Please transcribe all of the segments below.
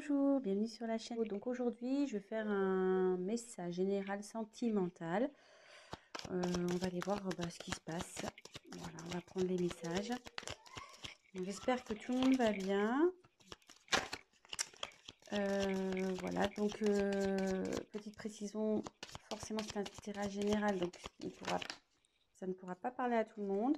Bonjour, bienvenue sur la chaîne. Donc aujourd'hui, je vais faire un message général sentimental. On va aller voir ce qui se passe. Voilà, on va prendre les messages. J'espère que tout le monde va bien. Voilà, donc petite précision, forcément c'est un tirage général, donc ça ne pourra pas parler à tout le monde.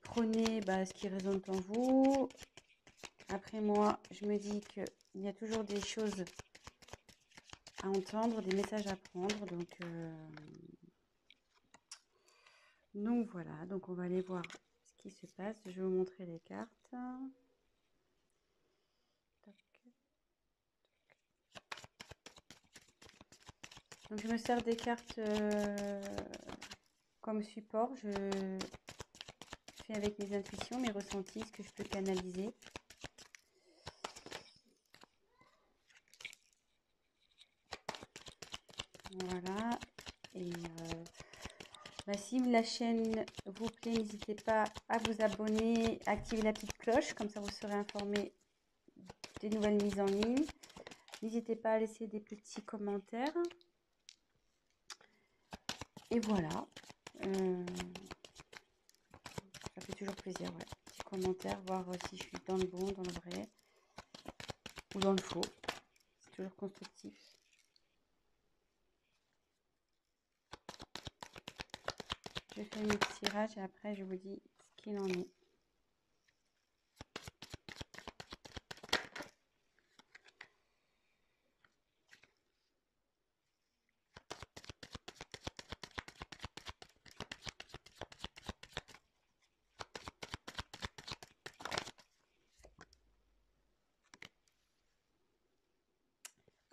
Prenez ce qui résonne en vous. Après moi, je me dis qu'il y a toujours des choses à entendre, des messages à prendre. Donc voilà, donc on va aller voir ce qui se passe. Je vais vous montrer les cartes. Donc je me sers des cartes comme support. Je fais avec mes intuitions, mes ressentis, ce que je peux canaliser. Voilà. Et si la chaîne vous plaît, n'hésitez pas à vous abonner, à activer la petite cloche, comme ça vous serez informé des nouvelles mises en ligne. N'hésitez pas à laisser des petits commentaires. Et voilà. Ça fait toujours plaisir, ouais. Petits commentaires, voir si je suis dans le bon, dans le vrai, ou dans le faux. C'est toujours constructif. Je fais mes petits tirages et après je vous dis ce qu'il en est.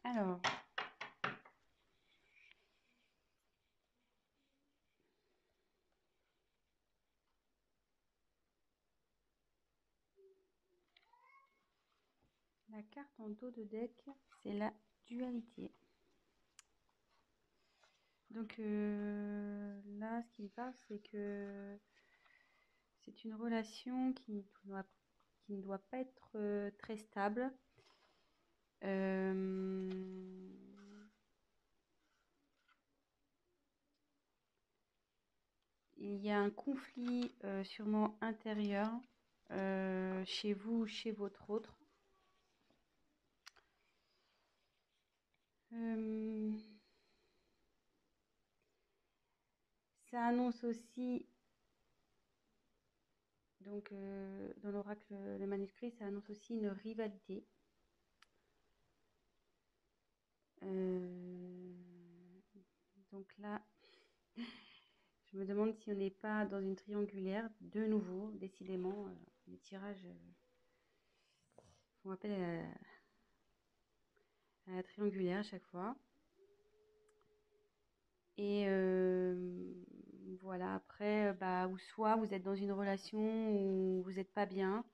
Alors, la carte en dos de deck, c'est la dualité. Donc là, ce qui me parle, c'est que c'est une relation qui ne doit pas être très stable. Il y a un conflit sûrement intérieur chez vous, chez votre autre. Ça annonce aussi, donc dans l'oracle, le manuscrit, ça annonce aussi une rivalité. Donc là, je me demande si on n'est pas dans une triangulaire, de nouveau, décidément, les tirages font appel à la triangulaire à chaque fois. Et voilà, après, ou soit vous êtes dans une relation où vous n'êtes pas bien,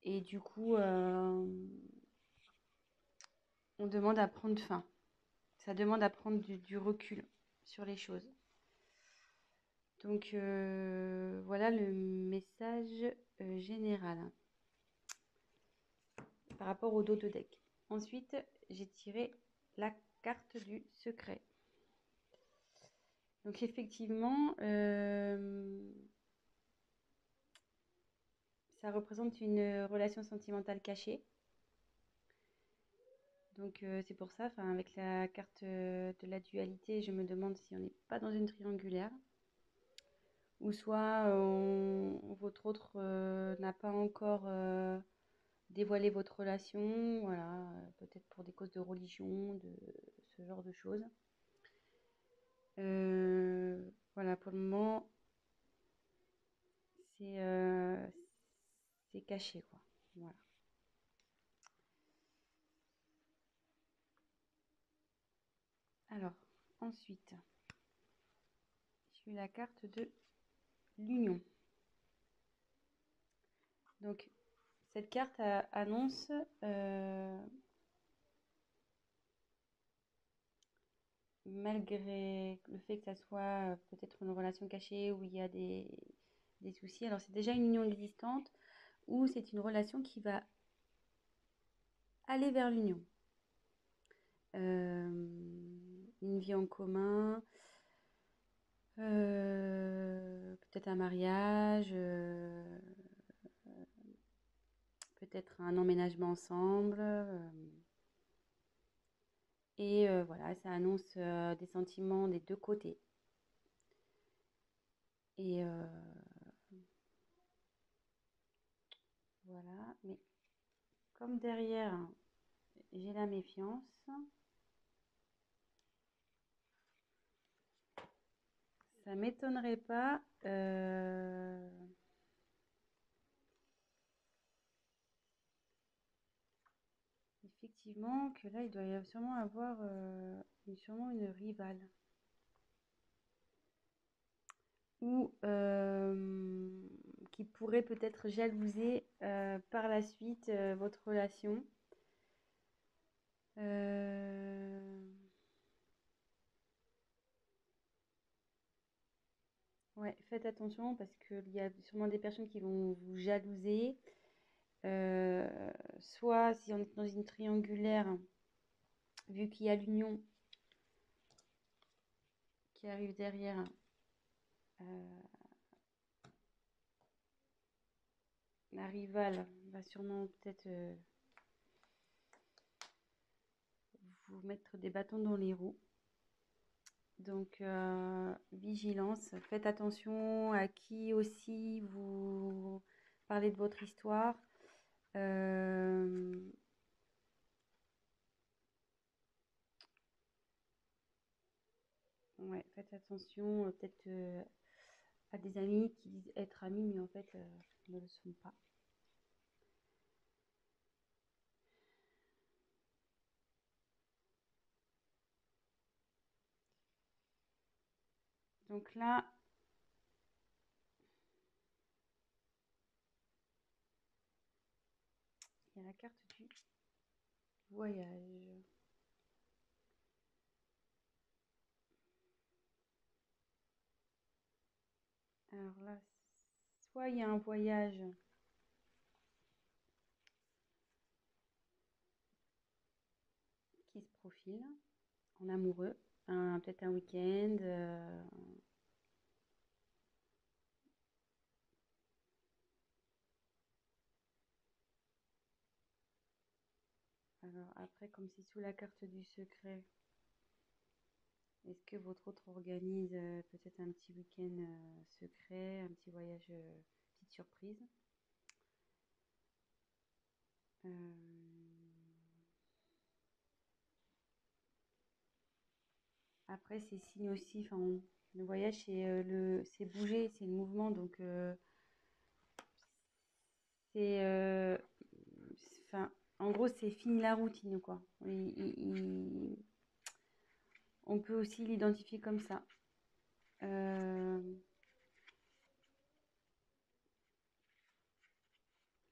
et du coup, on demande à prendre fin. Ça demande à prendre du recul sur les choses. Donc voilà le message général par rapport au dos de deck. Ensuite, j'ai tiré la carte du secret. Donc effectivement, ça représente une relation sentimentale cachée. Donc c'est pour ça, avec la carte de la dualité, je me demande si on n'est pas dans une triangulaire. Ou soit votre autre n'a pas encore dévoilé votre relation, voilà, peut-être pour des causes de religion, de ce genre de choses. Voilà, pour le moment, c'est caché, quoi. Voilà. Alors, ensuite, j'ai eu la carte de l'union. Donc, cette carte annonce malgré le fait que ça soit peut-être une relation cachée où il y a des soucis. Alors, c'est déjà une union existante ou c'est une relation qui va aller vers l'union. Une vie en commun, peut-être un mariage, peut-être un emménagement ensemble. Et voilà, ça annonce des sentiments des deux côtés. Et voilà, mais comme derrière, j'ai la méfiance, ça m'étonnerait pas effectivement que là, il doit y sûrement avoir sûrement une rivale. Ou qui pourrait peut-être jalouser par la suite votre relation. Ouais, faites attention parce qu'il y a sûrement des personnes qui vont vous jalouser. Euh, Soit si on est dans une triangulaire, vu qu'il y a l'union qui arrive derrière, euh, la rivale va sûrement peut-être vous mettre des bâtons dans les roues. Donc, vigilance, faites attention à qui aussi vous parlez de votre histoire. Ouais, faites attention peut-être à des amis qui disent être amis, mais en fait ne le sont pas. Donc là, il y a la carte du voyage. Alors là, soit il y a un voyage qui se profile en amoureux, peut-être un week-end. Alors après, comme c'est sous la carte du secret, est-ce que votre autre organise peut-être un petit week-end secret, un petit voyage, petite surprise? Euh, Après, c'est signe aussi, enfin, le voyage, c'est bouger, c'est le mouvement, donc c'est, enfin, en gros, c'est fini la routine, quoi. On peut aussi l'identifier comme ça. Euh,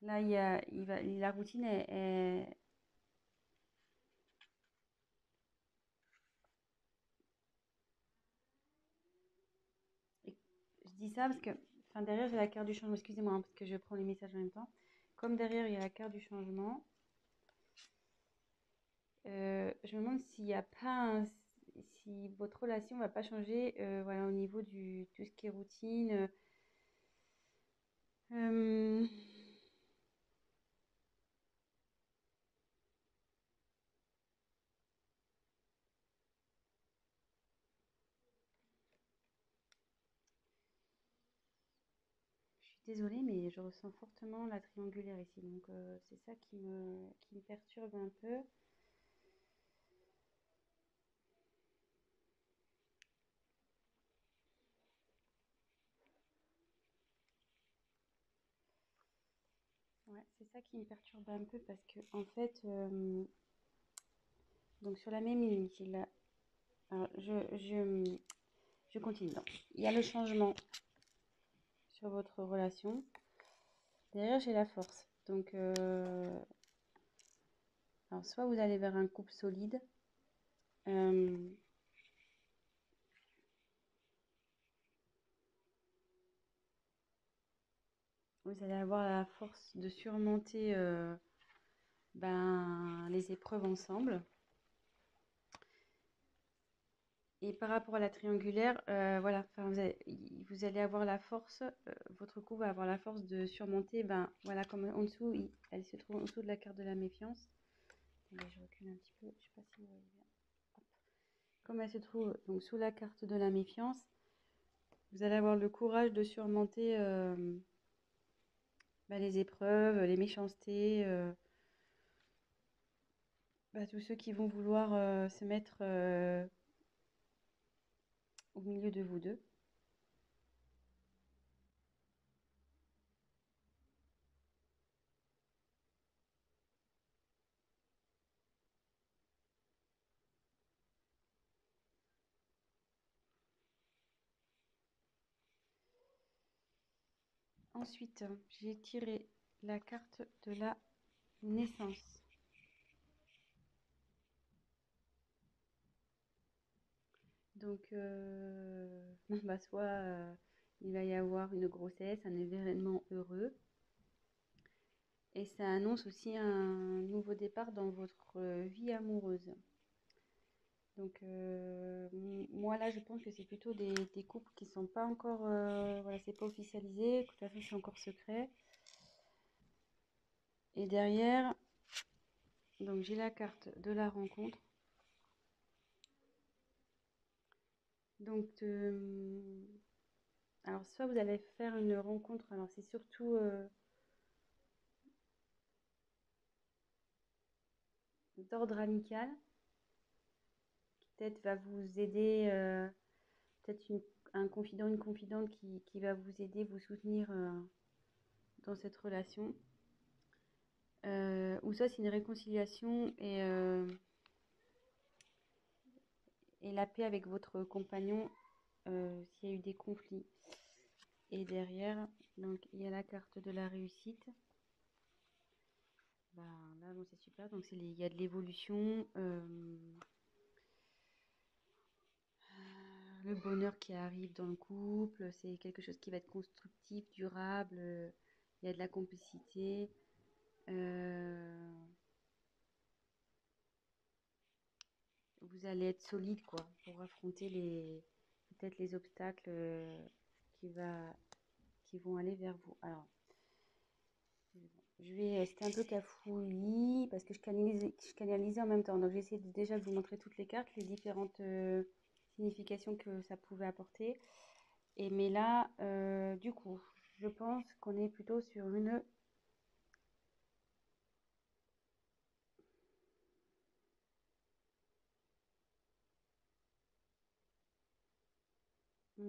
Là, la routine je dis ça parce que, enfin, derrière, j'ai la carte du changement. Excusez-moi, hein, parce que je prends les messages en même temps. Comme derrière, il y a la carte du changement, je me demande s'il n'y a pas si votre relation va pas changer, voilà, au niveau du tout ce qui est routine. Euh, je suis désolée, mais je ressens fortement la triangulaire ici, donc c'est ça qui me perturbe un peu. Ouais, c'est ça qui me perturbe un peu parce que en fait, donc sur la même ligne, alors, je continue. Donc, il y a le changement sur votre relation. Derrière, j'ai la force. Donc, alors, soit vous allez vers un couple solide. euh, vous allez avoir la force de surmonter les épreuves ensemble. Et par rapport à la triangulaire, voilà, vous allez avoir la force, votre couple va avoir la force de surmonter, voilà, comme en dessous, elle se trouve en dessous de la carte de la méfiance. Attendez, je recule un petit peu, je sais pas si vous voyez bien. Hop. Comme elle se trouve donc sous la carte de la méfiance, vous allez avoir le courage de surmonter les épreuves, les méchancetés, tous ceux qui vont vouloir se mettre au milieu de vous deux. Ensuite, j'ai tiré la carte de la naissance. Donc, soit il va y avoir une grossesse, un événement heureux. Et ça annonce aussi un nouveau départ dans votre vie amoureuse. Donc, moi là, je pense que c'est plutôt des couples qui sont pas encore, voilà, c'est pas officialisé, de toute façon, c'est encore secret. Et derrière, donc j'ai la carte de la rencontre. Donc, alors soit vous allez faire une rencontre, alors c'est surtout d'ordre amical, qui peut-être va vous aider, peut-être un confident, une confidente qui va vous aider, vous soutenir dans cette relation. Ou ça, c'est une réconciliation et la paix avec votre compagnon s'il y a eu des conflits. Et derrière, donc il y a la carte de la réussite. Là, bon, c'est super. Donc il y a de l'évolution, le bonheur qui arrive dans le couple. C'est quelque chose qui va être constructif, durable. Il y a de la complicité. Vous allez être solide quoi pour affronter peut-être les obstacles qui vont aller vers vous. Alors, c'était un peu cafouillis parce que je canalisais en même temps. Donc, j'ai essayé déjà de vous montrer toutes les cartes, les différentes significations que ça pouvait apporter. Mais là, du coup, je pense qu'on est plutôt sur une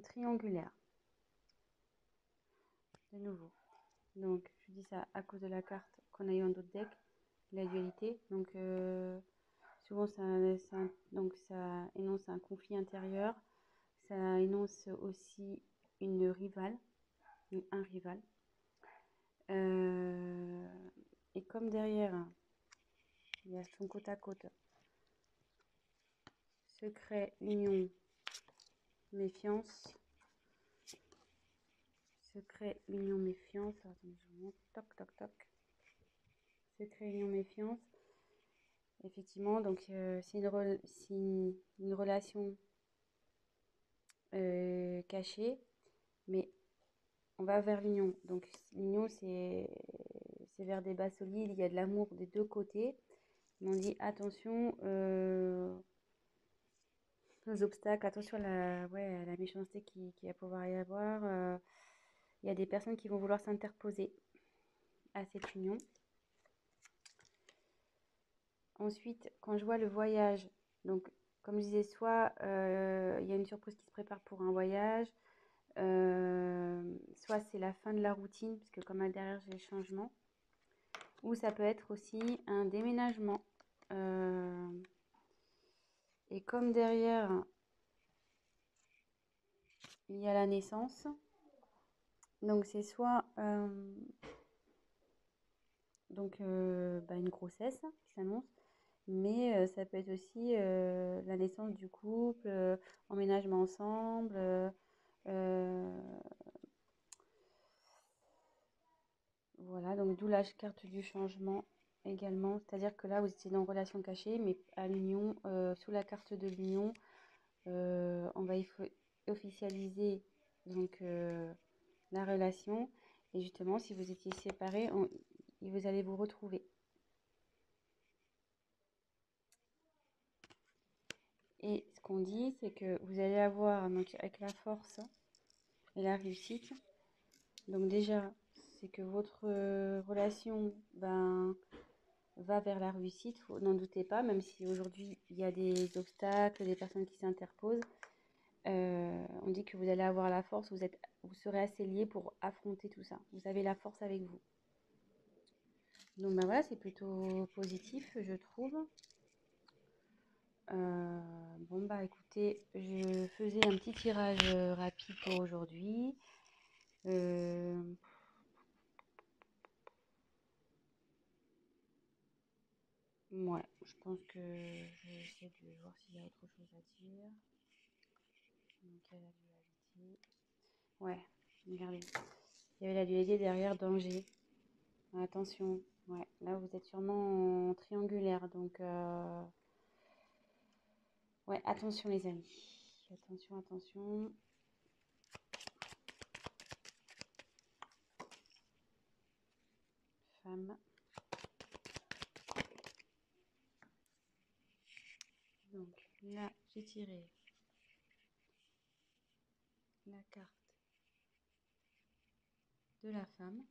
triangulaire, de nouveau. Donc, je dis ça à cause de la carte qu'on a eu en d'autres decks, la dualité. Donc, souvent, ça énonce un conflit intérieur. Ça énonce aussi une rivale, ou un rival. Et comme derrière, il y a son côte à côte, secret, union, méfiance. Secret, union, méfiance. Attendez, je vous montre. Toc, toc, toc. Secret, union, méfiance. Effectivement, donc c'est une relation cachée, mais on va vers l'union. Donc l'union, c'est vers des bases solides, il y a de l'amour des deux côtés. Mais on dit attention aux obstacles, attention à la méchanceté qui va pouvoir y avoir. Il y a des personnes qui vont vouloir s'interposer à cette union. Ensuite, quand je vois le voyage, donc comme je disais, soit il y a une surprise qui se prépare pour un voyage, soit c'est la fin de la routine, puisque comme derrière j'ai le changement, ou ça peut être aussi un déménagement. Et comme derrière il y a la naissance, donc c'est soit une grossesse qui s'annonce, mais ça peut être aussi la naissance du couple, emménagement ensemble, donc d'où la carte du changement également. C'est-à-dire que là, vous étiez dans relation cachée, mais à l'union, sous la carte de l'union, on va officialiser donc la relation. Et justement, si vous étiez séparés, vous allez vous retrouver. Et ce qu'on dit, c'est que vous allez avoir, donc avec la force et la réussite, donc déjà, c'est que votre relation va vers la réussite, n'en doutez pas, même si aujourd'hui il y a des obstacles, des personnes qui s'interposent. On dit que vous allez avoir la force, vous serez assez liés pour affronter tout ça. Vous avez la force avec vous. Donc bah voilà, c'est plutôt positif, je trouve. Bon bah écoutez, je faisais un petit tirage rapide pour aujourd'hui. Ouais, je pense que je vais essayer de voir s'il y a autre chose à dire. Donc il y a la dualité. Ouais, regardez. Il y avait la dualité derrière danger. Attention. Ouais, là vous êtes sûrement en triangulaire, donc ouais, attention les amis. Attention, attention. Femme. Donc là, j'ai tiré la carte de la femme.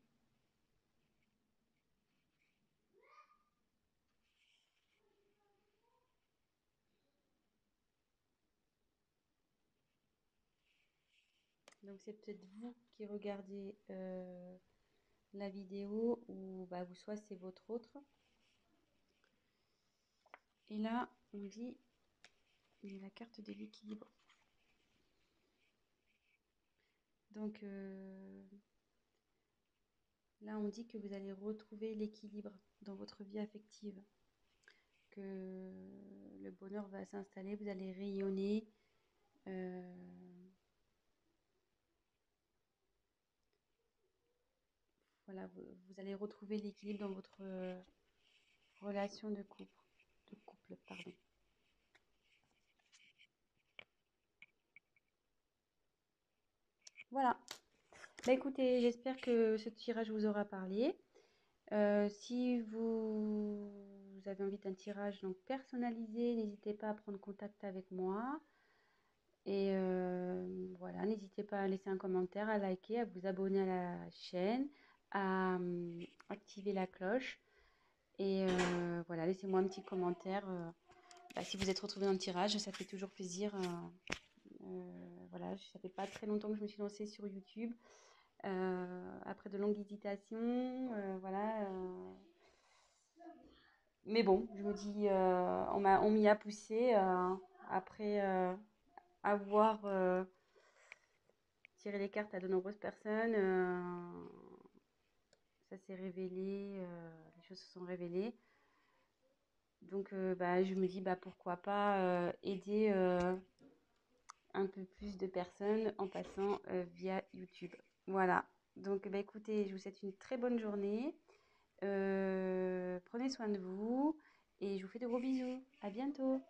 Donc c'est peut-être vous qui regardez la vidéo ou bah, soit c'est votre autre. Et là, on dit il y a la carte de l'équilibre. Donc là, on dit que vous allez retrouver l'équilibre dans votre vie affective, que le bonheur va s'installer, vous allez rayonner. Voilà, vous allez retrouver l'équilibre dans votre relation de couple, pardon. Voilà. Bah écoutez, j'espère que ce tirage vous aura parlé. Si vous avez envie d'un tirage donc personnalisé, n'hésitez pas à prendre contact avec moi. Et voilà, n'hésitez pas à laisser un commentaire, à liker, à vous abonner à la chaîne, à activer la cloche. Et voilà, laissez-moi un petit commentaire. Si vous êtes retrouvé dans le tirage, ça fait toujours plaisir. Voilà, ça fait pas très longtemps que je me suis lancée sur YouTube. Après de longues hésitations, voilà. Mais bon, je me dis, on m'y a poussé après avoir tiré les cartes à de nombreuses personnes. Ça s'est révélé, les choses se sont révélées. Donc, je me dis, pourquoi pas aider un peu plus de personnes en passant via YouTube. Voilà. Donc, écoutez, je vous souhaite une très bonne journée. Prenez soin de vous et je vous fais de gros bisous. À bientôt.